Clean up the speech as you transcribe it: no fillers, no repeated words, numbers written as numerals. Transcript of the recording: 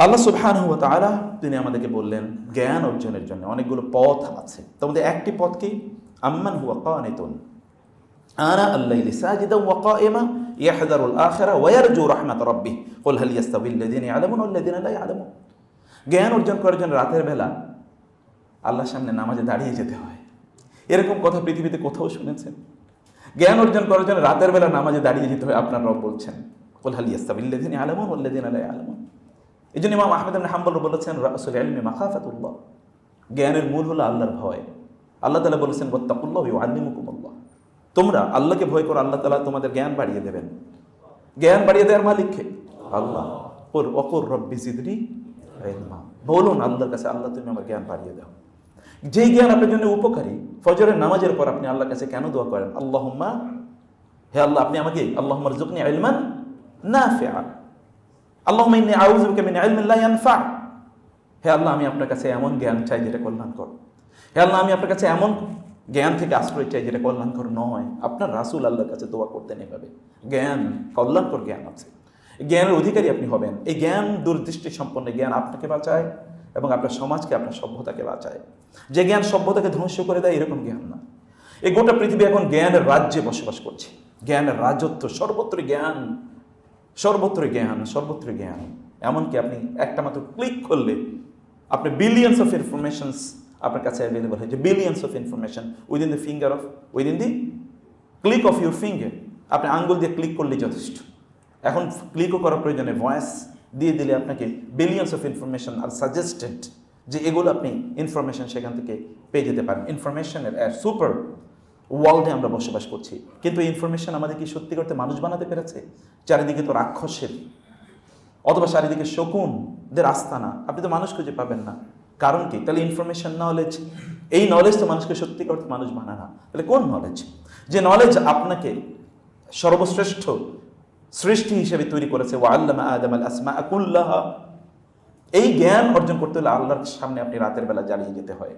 আল্লাহ সুবহানাহু ওয়া তাআলা তিনি আমাদেরকে বললেন জ্ঞান অর্জনের জন্য অনেকগুলো পথ আছে। তার মধ্যে একটি পথ কি? আম্মান হুয়া কানিতুন আনা আল-লাইলি সাজিদান ওয়া কাইমা ইয়াহযারুল আখিরা ওয়া ইয়ারজু রাহমাত রাব্বিহ কুল হাল ইয়াস্তাবিল লাযিনা ইয়ালামুন ওয়াল লাযিনা লা ইয়ালামুন। জ্ঞান অর্জন করার জন্য রাতের বেলা আল্লাহর সামনে নামাজে দাঁড়িয়ে যেতে হয়। এরকম কথা পৃথিবীতে কোথাও শুনেছেন? জ্ঞান অর্জন করার জন্য রাতের বেলা নামাজে দাঁড়িয়ে যেতে হয়। আপনার রব বলছেন কুল হাল ইয়াস্তাবিল লাযিনা ইয়ালামুন ওয়াল লাযিনা লা ইয়ালামুন। এই জন্য ইমাম আহমদ ইবনে হাম্বল বলেছেন রাসূল ইলমি মাখাফাতুল্লাহ, জ্ঞানের মূল হলো আল্লাহর ভয়। আল্লাহ তাআলা বলেছেন ওয়াত্তাকুল্লাহ ইউআল্লিমুকুমুল্লাহ, তোমরা আল্লাহকে ভয় করো, আল্লাহ তাআলা তোমাদের জ্ঞান বাড়িয়ে দেবেন। জ্ঞান বাড়িয়ে দেওয়ার মালিক কে? আল্লাহ। কুল ওয়াকুর রব্বি জিদনি ইলমা, বলুন আল্লাহর কাছে আল্লাহ তুমি আমার জ্ঞান বাড়িয়ে দাও। যে জ্ঞান আপনার জন্য উপকারী, ফজরের নামাজের পর আপনি আল্লাহর কাছে কেন দোয়া করেন? আল্লাহুম্মা, হে আল্লাহ আপনি আমাকে আল্লাহুম্মা রযুকনি ইলমান নাফিআ, আল্লাহুম্মা ইন্নী আউযু বিকা মিন ইলমিন লা ইয়ানফা। হে আল্লাহ আমি আপনার কাছে এমন জ্ঞান চাই যেটা কল্যাণকর। হে আল্লাহ আমি আপনার কাছে এমন জ্ঞান থেকে আশ্রয় চাই যেটা কল্যাণকর নয়। আপনার রাসূল আল্লাহর কাছে দোয়া করতেন এভাবে। জ্ঞান কল্যাণকর জ্ঞান আছে, জ্ঞানের অধিকারী আপনি হবেন। এই জ্ঞান দূরদৃষ্টি সম্পন্ন জ্ঞান আপনাকে বাঁচায় এবং আপনার সমাজকে, আপনার সভ্যতাকে বাঁচায়। যে জ্ঞান সভ্যতাকে ধ্বংস করে দেয় এরকম জ্ঞান না। এই গোটা পৃথিবী এখন জ্ঞানের রাজ্যে বসবাস করছে। জ্ঞানের রাজত্ব, সর্বত্র জ্ঞান, সর্বত্র জ্ঞান, সর্বত্র জ্ঞান। এমনকি আপনি একটা মাত্র ক্লিক করলে আপনি বিলিয়ন্স অফ ইনফরমেশনস আপনার কাছে অ্যাভেলেবল হয়েছে। Billions of information within the finger of, within the click of your finger. আপনি আঙ্গুল দিয়ে ক্লিক করলেই যথেষ্ট। এখন ক্লিকও করার প্রয়োজনে ভয়েস দিয়ে দিলে আপনাকে বিলিয়ন্স অফ ইনফরমেশন আর সাজেস্টেড যে এগুলো আপনি ইনফরমেশন সেখান থেকে পেয়ে যেতে পারেন। ইনফরমেশনের সুপার ওয়ার্ল্ডে আমরা বসবাস করছি, কিন্তু ইনফরমেশন আমাদের কি সত্যি করতে মানুষ বানাতে পেরেছে? চারিদিকে তো রাক্ষসের অথবা চারিদিকে শকুনদের আস্তানা, আপনি তো মানুষ খুঁজে পাবেন না। কারণ কি? তাহলে ইনফরমেশন নলেজ, এই নলেজ তো মানুষকে সত্যি করতে মানুষ বানায় না। তাহলে কোন নলেজ? যে নলেজ আপনাকে সর্বশ্রেষ্ঠ সৃষ্টি হিসেবে তৈরি করেছে। ওয়া আল্লামা আদামাল আসমাআ কুল্লাহা। এই জ্ঞান অর্জন করতে হলে আল্লাহর সামনে আপনি রাতের বেলা জ্বালিয়ে যেতে হয়।